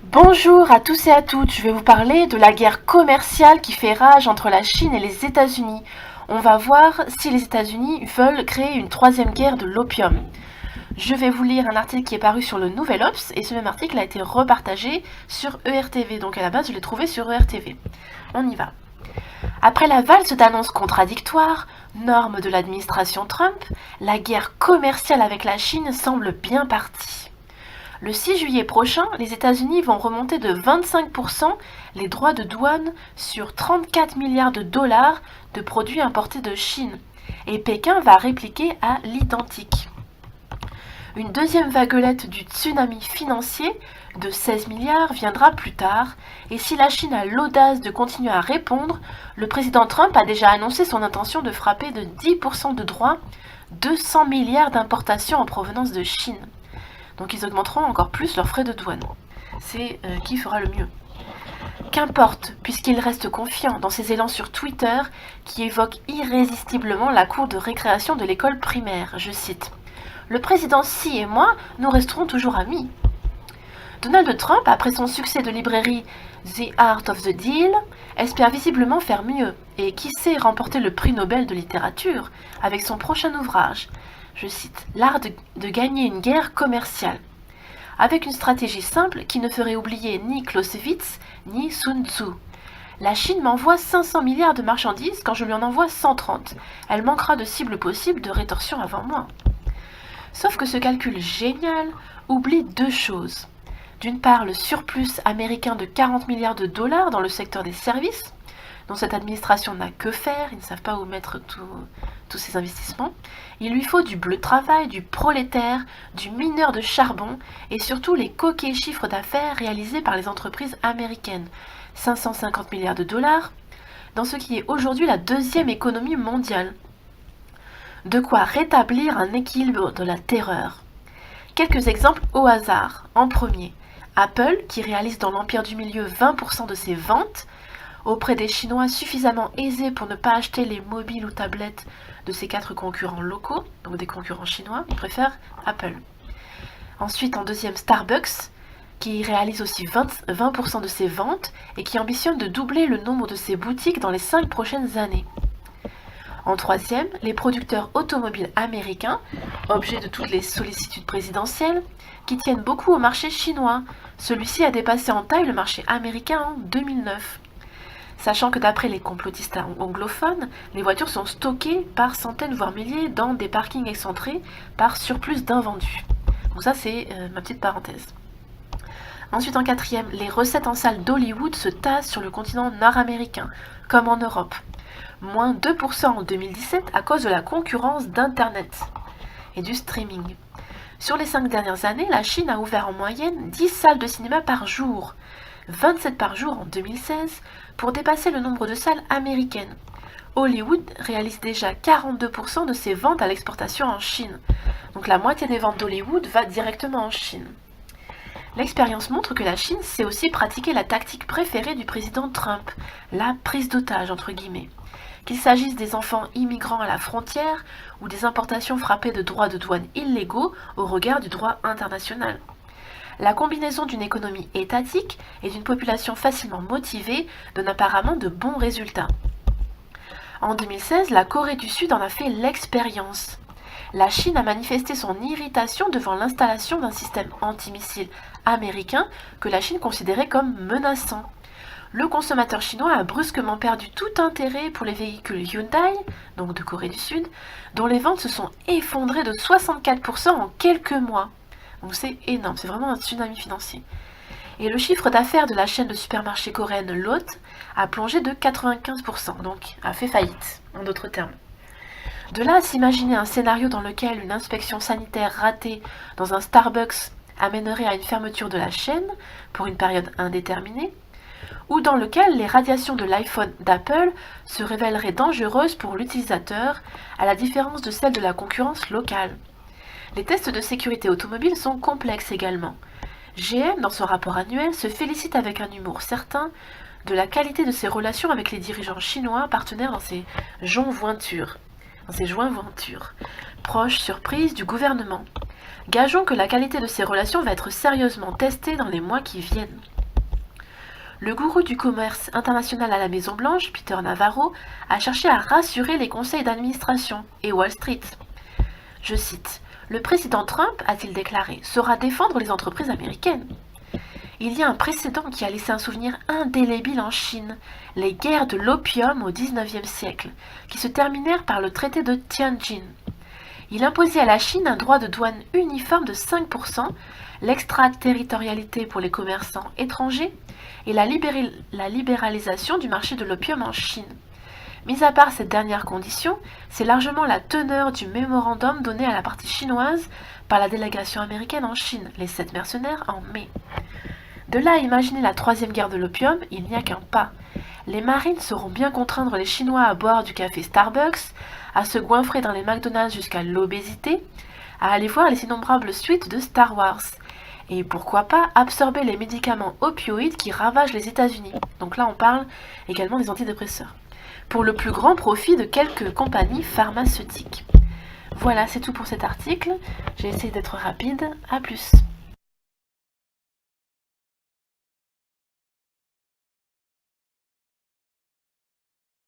Bonjour à tous et à toutes, je vais vous parler de la guerre commerciale qui fait rage entre la Chine et les États-Unis. On va voir si les États-Unis veulent créer une troisième guerre de l'opium. Je vais vous lire un article qui est paru sur le Nouvel Obs et ce même article a été repartagé sur ERTV, donc à la base je l'ai trouvé sur ERTV. On y va. Après la valse d'annonces contradictoires, normes de l'administration Trump, la guerre commerciale avec la Chine semble bien partie. Le 6 juillet prochain, les États-Unis vont remonter de 25% les droits de douane sur 34 milliards de dollars de produits importés de Chine. Et Pékin va répliquer à l'identique. Une deuxième vaguelette du tsunami financier de 16 milliards viendra plus tard, et si la Chine a l'audace de continuer à répondre, le président Trump a déjà annoncé son intention de frapper de 10% de droits 200 milliards d'importations en provenance de Chine. Donc ils augmenteront encore plus leurs frais de douane. C'est qui fera le mieux. Qu'importe, puisqu'il reste confiant dans ses élans sur Twitter qui évoquent irrésistiblement la cour de récréation de l'école primaire. Je cite. Le président Xi et moi, nous resterons toujours amis. Donald Trump, après son succès de librairie The Art of the Deal, espère visiblement faire mieux et qui sait remporter le prix Nobel de littérature avec son prochain ouvrage. Je cite, l'art de gagner une guerre commerciale, avec une stratégie simple qui ne ferait oublier ni Clausewitz ni Sun Tzu. La Chine m'envoie 500 milliards de marchandises quand je lui en envoie 130. Elle manquera de cibles possibles de rétorsion avant moi. Sauf que ce calcul génial oublie deux choses. D'une part, le surplus américain de 40 milliards de dollars dans le secteur des services, dont cette administration n'a que faire, ils ne savent pas où mettre tous ces investissements. Il lui faut du bleu de travail, du prolétaire, du mineur de charbon et surtout les coquets chiffres d'affaires réalisés par les entreprises américaines. 550 milliards de dollars, dans ce qui est aujourd'hui la deuxième économie mondiale. De quoi rétablir un équilibre de la terreur. Quelques exemples au hasard. En premier, Apple, qui réalise dans l'empire du milieu 20% de ses ventes, auprès des Chinois suffisamment aisés pour ne pas acheter les mobiles ou tablettes de ses 4 concurrents locaux, donc des concurrents chinois, ils préfèrent Apple. Ensuite, en deuxième, Starbucks, qui réalise aussi 20% de ses ventes et qui ambitionne de doubler le nombre de ses boutiques dans les 5 prochaines années. En troisième, les producteurs automobiles américains, objet de toutes les sollicitudes présidentielles, qui tiennent beaucoup au marché chinois. Celui-ci a dépassé en taille le marché américain en 2009. Sachant que d'après les complotistes anglophones, les voitures sont stockées par centaines voire milliers dans des parkings excentrés par surplus d'invendus. Donc ça c'est ma petite parenthèse. Ensuite en quatrième, les recettes en salle d'Hollywood se tassent sur le continent nord-américain, comme en Europe. Moins 2% en 2017 à cause de la concurrence d'Internet et du streaming. Sur les 5 dernières années, la Chine a ouvert en moyenne 10 salles de cinéma par jour, 27 par jour en 2016, pour dépasser le nombre de salles américaines. Hollywood réalise déjà 42% de ses ventes à l'exportation en Chine. Donc la moitié des ventes d'Hollywood va directement en Chine. L'expérience montre que la Chine sait aussi pratiquer la tactique préférée du président Trump, la prise d'otage entre guillemets. Qu'il s'agisse des enfants immigrants à la frontière ou des importations frappées de droits de douane illégaux au regard du droit international. La combinaison d'une économie étatique et d'une population facilement motivée donne apparemment de bons résultats. En 2016, la Corée du Sud en a fait l'expérience. La Chine a manifesté son irritation devant l'installation d'un système antimissile américain que la Chine considérait comme menaçant. Le consommateur chinois a brusquement perdu tout intérêt pour les véhicules Hyundai, donc de Corée du Sud, dont les ventes se sont effondrées de 64% en quelques mois. Donc c'est énorme, c'est vraiment un tsunami financier. Et le chiffre d'affaires de la chaîne de supermarchés coréenne Lotte a plongé de 95%, donc a fait faillite, en d'autres termes. De là à s'imaginer un scénario dans lequel une inspection sanitaire ratée dans un Starbucks amènerait à une fermeture de la chaîne pour une période indéterminée, ou dans lequel les radiations de l'iPhone d'Apple se révéleraient dangereuses pour l'utilisateur, à la différence de celles de la concurrence locale. Les tests de sécurité automobile sont complexes également. GM, dans son rapport annuel, se félicite avec un humour certain de la qualité de ses relations avec les dirigeants chinois partenaires dans ses joints-jointures, proches surprises du gouvernement. Gageons que la qualité de ces relations va être sérieusement testée dans les mois qui viennent. Le gourou du commerce international à la Maison-Blanche, Peter Navarro, a cherché à rassurer les conseils d'administration et Wall Street. Je cite, « Le président Trump, a-t-il déclaré, saura défendre les entreprises américaines. » Il y a un précédent qui a laissé un souvenir indélébile en Chine, les guerres de l'opium au XIXe siècle, qui se terminèrent par le traité de Tianjin. Il imposait à la Chine un droit de douane uniforme de 5%, l'extraterritorialité pour les commerçants étrangers et la libéralisation du marché de l'opium en Chine. Mis à part cette dernière condition, c'est largement la teneur du mémorandum donné à la partie chinoise par la délégation américaine en Chine, les 7 mercenaires, en mai. De là à imaginer la troisième guerre de l'opium, il n'y a qu'un pas. Les Marines sauront bien contraindre les Chinois à boire du café Starbucks, à se goinfrer dans les McDonald's jusqu'à l'obésité, à aller voir les innombrables suites de Star Wars, et pourquoi pas absorber les médicaments opioïdes qui ravagent les États-Unis. Donc là on parle également des antidépresseurs, pour le plus grand profit de quelques compagnies pharmaceutiques. Voilà, c'est tout pour cet article. J'ai essayé d'être rapide. À plus.